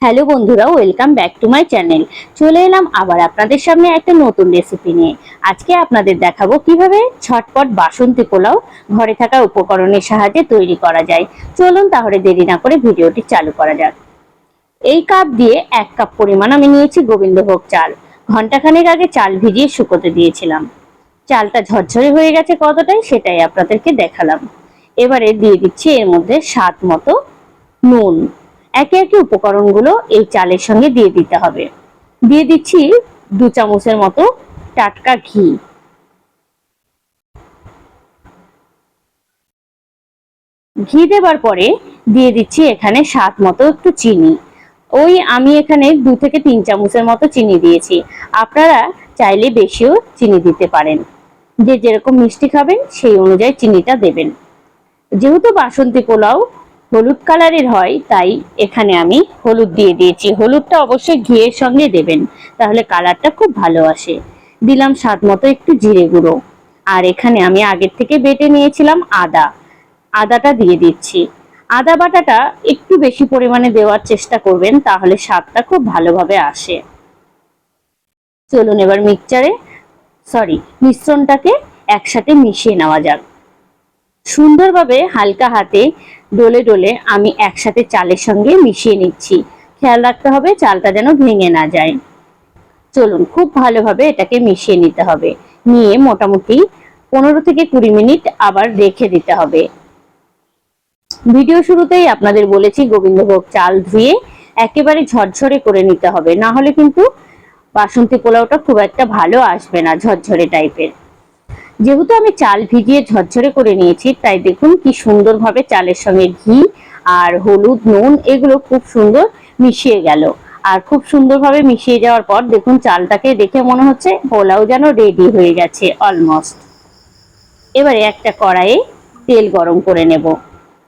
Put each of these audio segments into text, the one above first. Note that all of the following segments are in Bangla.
হ্যালো বন্ধুরা, welcome back to my channel. চলে এলাম আবার আপনাদের সামনে একটা নতুন রেসিপি নিয়ে। আজকে আপনাদের দেখাবো কিভাবে ঝটপট বাসন্তী পোলাও ঘরে থাকা উপকরণের সাহায্যে তৈরি করা যায়। চলুন তাহলে দেরি না করে ভিডিওটি চালু করা যাক। এই কাপ দিয়ে 1 কাপ পরিমাণ আমি নিয়েছি গোবিন্দভোগ চাল। ঘন্টাখানেক আগে চাল ভিজিয়ে শুকোতে দিয়েছিলাম। চালটা ঝরঝরে হয়ে গেছে কতটাই সেটাই আপনাদেরকে দেখালাম। এবারে দিয়ে দিচ্ছি এর মধ্যে স্বাদ মতো নুন। একে একে উপকরণগুলো এই চালের সঙ্গে দিয়ে দিতে হবে। দিয়ে দিচ্ছি 2 চামচের মতো টাটকা ঘি। ঘি দেবার পরে দিয়ে দিচ্ছি এখানে স্বাদ মতো একটু চিনি। আমি এখানে 2 থেকে 3 চামচের মতো চিনি দিয়েছি। আপনারা চাইলে বেশিও চিনি দিতে পারেন। যে যেরকম মিষ্টি খাবেন সেই অনুযায়ী চিনিটা দেবেন। যেহেতু বাসন্তী পোলাও হলুদ কালারের হয়, তাই এখানে আমি হলুদ দিয়ে দিয়েছি। হলুদটা অবশ্যই ঘিয়ের সঙ্গে দেবেন, তাহলে কালারটা খুব ভালো আসে। দিলাম স্বাদ মতো একটু জিরে গুঁড়ো। আর এখানে আমি আগের থেকে বেটে নিয়েছিলাম আদাটা দিয়ে দিচ্ছি। আদা বাটাটা একটু বেশি পরিমাণে দেওয়ার চেষ্টা করবেন, তাহলে স্বাদটা খুব ভালোভাবে আসে। চলুন এবার মিশ্রণটাকে একসাথে মিশিয়ে নেওয়া যাক। সুন্দরভাবে হালকা হাতে ডলে ডলে আমি একসাথে চালের সঙ্গে মিশিয়ে নিচ্ছি। খেয়াল রাখতে হবে চালটা যেন ভেঙে না যায়। চলুন খুব ভালোভাবে এটাকে মিশিয়ে নিতে হবে। নিয়ে মোটামুটি 15 থেকে 20 মিনিট আবার রেখে দিতে হবে। ভিডিও শুরুতেই আপনাদের বলেছি গোবিন্দভোগ চাল ধুয়ে একেবারে ঝরঝরে করে নিতে হবে, না হলে কিন্তু বাসন্তী পোলাওটা খুব একটা ভালো আসবে না, ঝরঝরে টাইপের। যেহেতু আমি চাল ভিজিয়ে ঝরঝরে করে নিয়েছি, তাই দেখুন কি সুন্দরভাবে চালের সঙ্গে ঘি আর হলুদ নুন এগুলো খুব সুন্দর মিশিয়ে গেল। আর খুব সুন্দরভাবে মিশিয়ে যাওয়ার পর দেখুন চালটাকে দেখে মনে হচ্ছে পোলাও যেন রেডি হয়ে গেছে অলমোস্ট। এবারে একটা কড়াইয়ে তেল গরম করে নেব।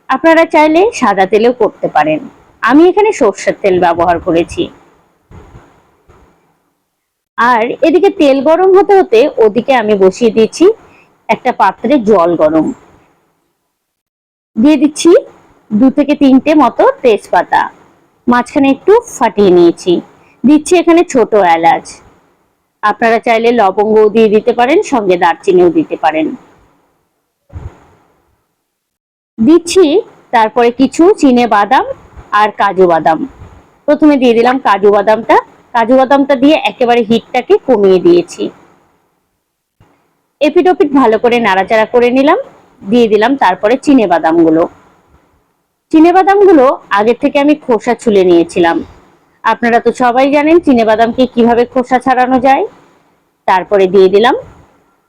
আপনারা চাইলে সাদা তেলেও করতে পারেন। আমি এখানে সরষের তেল ব্যবহার করেছি। আর এদিকে তেল গরম হতে হতে ওদিকে আমি বসিয়ে দিয়েছি একটা পাত্রে জল গরম। দিয়ে দিচ্ছি 2 থেকে 3টে মতো তেজপাতা, মাঝখানে একটু ফাটিয়ে নিয়েছি। দিচ্ছি এখানে ছোট এলাচ। আপনারা চাইলে লবঙ্গও দিয়ে দিতে পারেন, সঙ্গে দারচিনিও দিতে পারেন। দিচ্ছি তারপরে কিছু চিনে বাদাম আর কাজু বাদাম। প্রথমে দিয়ে দিলাম কাজু বাদামটা দিয়ে একেবারে হিটটাকে কমিয়ে দিয়েছি। এপিট ওপিট ভালো করে নাড়াচাড়া করে নিলাম। দিয়ে দিলাম তারপরে চিনে বাদামগুলো আগে থেকে আমি খোসা ছুলে নিয়েছিলাম। আপনারা তো সবাই জানেন চিনে বাদামকে কিভাবে খোসা ছাড়ানো যায়। তারপরে দিয়ে দিলাম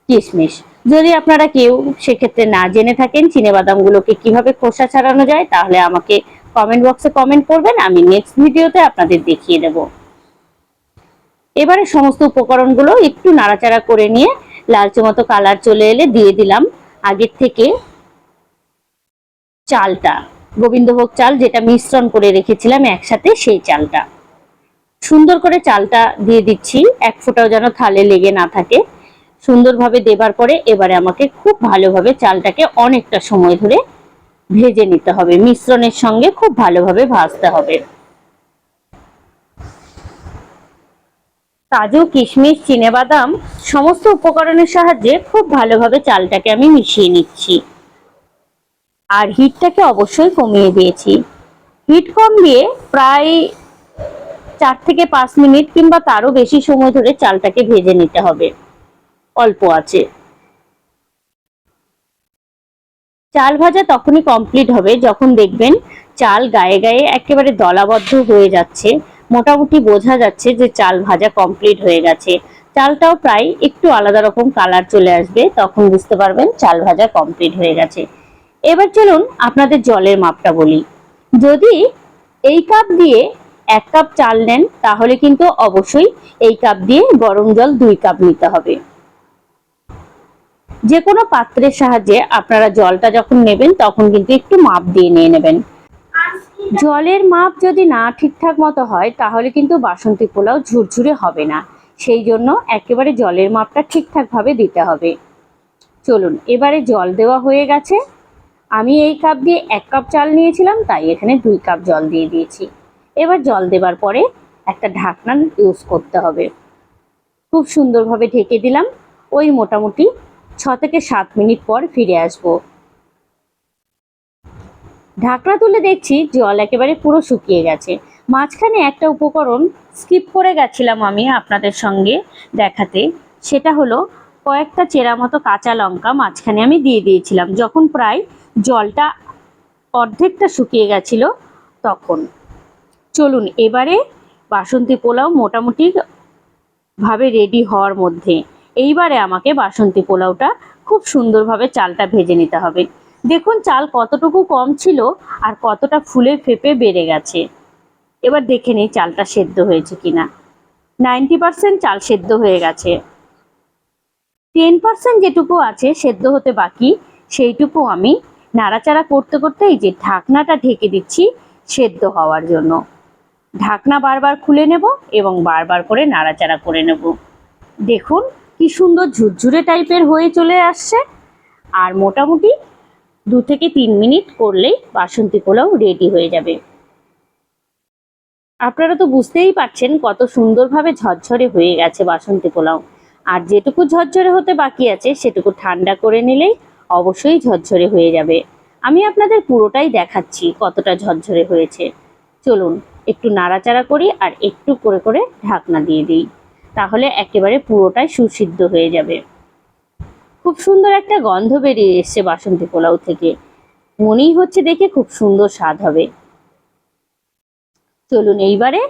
কিশমিশ। যদি আপনারা কেউ সেক্ষেত্রে না জেনে থাকেন চিনে বাদামগুলোকে কিভাবে খোসা ছাড়ানো যায়, তাহলে আমাকে কমেন্ট বক্সে কমেন্ট করবেন, আমি নেক্সট ভিডিওতে আপনাদের দেখিয়ে দেব। এবারে সমস্ত উপকরণগুলো একটু নাড়াচাড়া করে নিয়ে লালচে মতো কালার চলে এলে দিয়ে দিলাম আগের থেকে চালটা, গোবিন্দভোগ চাল যেটা মিশ্রণ করে রেখেছিলাম একসাথে, সেই চালটা সুন্দর করে চালটা দিয়ে দিচ্ছি। এক ফোঁটাও যেন থালে লেগে না থাকে। সুন্দরভাবে দেবার পরে এবারে আমাকে খুব ভালোভাবে চালটাকে অনেকটা সময় ধরে ভেজে নিতে হবে। মিশ্রণের সঙ্গে খুব ভালোভাবে ভাজতে হবে। কাজু কিশমিশ চিনেবাদাম সমস্ত উপকরণের সাহায্যে খুব ভালোভাবে চালটাকে আমি মিশিয়ে নিচ্ছি। আর হিটটাকে অবশ্যই কমিয়ে দিয়েছি। হিট কম দিয়ে প্রায় 4 থেকে 5 মিনিট কিংবা তারও বেশি সময় ধরে চালটাকে ভেজে নিতে হবে অল্প আঁচে। চাল ভাজা তখনই কমপ্লিট হবে যখন দেখবেন চাল গায়ে গায়ে একেবারে দলাবদ্ধ হয়ে যাচ্ছে। মোটামুটি বোঝা যাচ্ছে যে চাল ভাজা কমপ্লিট হয়ে গেছে। চালটাও প্রায় একটু আলাদা রকম কালার চলে আসবে, তখন বুঝতে পারবেন চাল ভাজা কমপ্লিট হয়ে গেছে। এবার চলুন আপনাদের জলের মাপটা বলি। যদি এই কাপ দিয়ে 1 কাপ চাল নেন, তাহলে কিন্তু অবশ্যই এই কাপ দিয়ে গরম জল 2 কাপ নিতে হবে। যে কোনো পাত্রের সাহায্যে আপনারা জলটা যখন নেবেন তখন কিন্তু একটু মাপ দিয়ে নিয়ে নেবেন। জলের মাপ যদি না ঠিকঠাক মতো হয়, তাহলে কিন্তু বাসন্তী পোলাও ঝুরঝুরে হবে না। সেই জন্য একেবারে জলের মাপটা ঠিকঠাক ভাবে দিতে হবে। চলুন এবারে জল দেওয়া হয়ে গেছে। আমি এই কাপ দিয়ে 1 কাপ চাল নিয়েছিলাম, তাই এখানে 2 কাপ জল দিয়ে দিয়েছি। এবার জল দেবার পরে একটা ঢাকনা ইউজ করতে হবে। খুব সুন্দরভাবে ঢেকে দিলাম। ওই মোটামুটি 6 থেকে 7 মিনিট পর ফিরে আসবো। ঢাকনা তুলে দেখছি জল একেবারে পুরো শুকিয়ে গেছে। মাঝখানে একটা উপকরণ স্কিপ করে গেছিলাম আমি আপনাদের সঙ্গে দেখাতে, সেটা হলো কয়েকটা চেরা মতো কাঁচা লঙ্কা মাঝখানে আমি দিয়ে দিয়েছিলাম যখন প্রায় জলটা অর্ধেকটা শুকিয়ে গেছিল তখন। চলুন এবারে বাসন্তী পোলাও মোটামুটি ভাবে রেডি হওয়ার মধ্যে। এইবারে আমাকে বাসন্তী পোলাওটা খুব সুন্দরভাবে চালটা ভেজে নিতে হবে। দেখুন চাল কতটুকু কম ছিল আর কতটা ফুলে ফেপে বেড়ে গেছে। এবার দেখে নিই চালটা সেদ্ধ হয়েছে কিনা। 90% চাল সেদ্ধ হয়ে গেছে। 10% যেটুকু আছে সেদ্ধ হতে বাকি, সেইটুকু আমি নাড়াচাড়া করতে করতে এই যে ঢাকনাটা ঢেকে দিচ্ছি সেদ্ধ হওয়ার জন্য। ঢাকনা বারবার খুলে নেব এবং বারবার করে নাড়াচাড়া করে নেব। দেখুন কি সুন্দর ঝুরঝুরে টাইপের হয়ে চলে আসছে। আর মোটামুটি 2 থেকে 3 মিনিট করলেই বাসন্তী পোলাও রেডি হয়ে যাবে। আপনারা তো বুঝতেই পারছেন কত সুন্দরভাবে ঝরঝরে হয়ে গেছে বাসন্তী পোলাও। আর যেটুকু ঝরঝরে হতে বাকি আছে সেটুকু ঠান্ডা করে নিলেই অবশ্যই ঝরঝরে হয়ে যাবে। আমি আপনাদের পুরোটাই দেখাচ্ছি কতটা ঝরঝরে হয়েছে। চলুন একটু নাড়াচাড়া করি আর একটু করে করে ঢাকনা দিয়ে দিই, তাহলে একেবারে পুরোটাই সুসিদ্ধ হয়ে যাবে। খুব সুন্দর একটা গন্ধ বেরিয়ে এসছে বাসন্তী পোলাও থেকে। মনেই হচ্ছে দেখে খুব সুন্দর স্বাদ হবে। চলুন এইবারে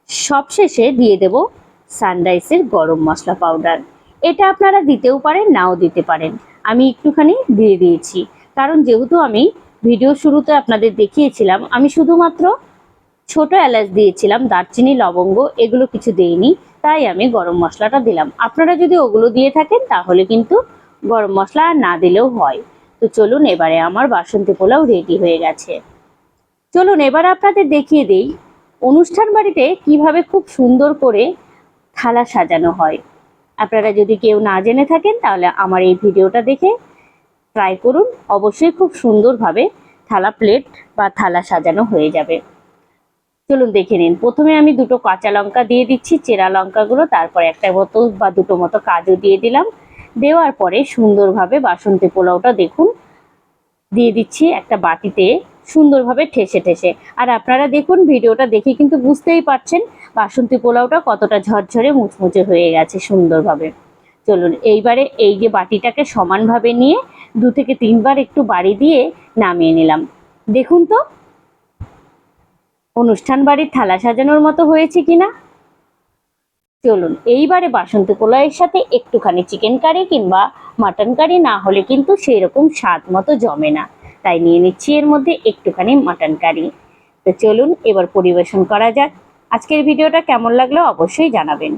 সবশেষে দিয়ে দেব সানরাইসের গরম মশলা পাউডার। এটা আপনারা দিতেও পারেন নাও দিতে পারেন, আমি একটুখানি দিয়ে দিয়েছি। কারণ যেহেতু আমি ভিডিও শুরুতে আপনাদের দেখিয়েছিলাম আমি শুধুমাত্র ছোট এলাচ দিয়েছিলাম, দারচিনি লবঙ্গ এগুলো কিছু দেইনি, তাই আমি গরম মশলাটা দিলাম। আপনারা যদি ওগুলো দিয়ে থাকেন তাহলে কিন্তু গরম মশলা আর না দিলেও হয়। তো চলুন এবারে আমার বাসন্তী পোলাও রেডি হয়ে গেছে। চলুন এবার আপনাদের দেখিয়ে দিই অনুষ্ঠান বাড়িতে কিভাবে খুব সুন্দর করে থালা সাজানো হয়। আপনারা যদি কেউ না জেনে থাকেন তাহলে আমার এই ভিডিওটা দেখে ট্রাই করুন, অবশ্যই খুব সুন্দরভাবে থালা প্লেট বা থালা সাজানো হয়ে যাবে। চলুন দেখে নিন। প্রথমে আমি 2টো কাঁচা লঙ্কা দিয়ে দিচ্ছি, চেরা লঙ্কাগুলো, তারপর একটা মতো বা 2টো মতো কাজু দিয়ে দিলাম। দেওয়ার পরে সুন্দরভাবে বাসন্তী পোলাওটা দেখুন দিয়ে দিচ্ছি একটা বাটিতে সুন্দরভাবে ঠেসে ঠেসে। আর আপনারা দেখুন ভিডিওটা দেখে কিন্তু বুঝতেই পারছেন বাসন্তী পোলাওটা কতটা ঝরঝরে মুচমুচে হয়ে গেছে সুন্দরভাবে। চলুন এইবারে এই যে বাটিটাকে সমানভাবে নিয়ে 2 থেকে 3 বার একটু বাড়ি দিয়ে নামিয়ে নিলাম। দেখুন তো অনুষ্ঠান বাড়ির থালা সাজানোর মতো হয়েছে কিনা। চলুন এইবারে বাসন্তী পোলাওয়ের সাথে একটুখানি চিকেন কারি কিংবা মাটন কারি না হলে কিন্তু সেই রকম স্বাদ মতো জমে না, তাই নিয়ে নিচ্ছি এর মধ্যে একটুখানি মাটন কারি। তো চলুন এবার পরিবেশন করা যাক। আজকের ভিডিওটা কেমন লাগলো অবশ্যই জানাবেন।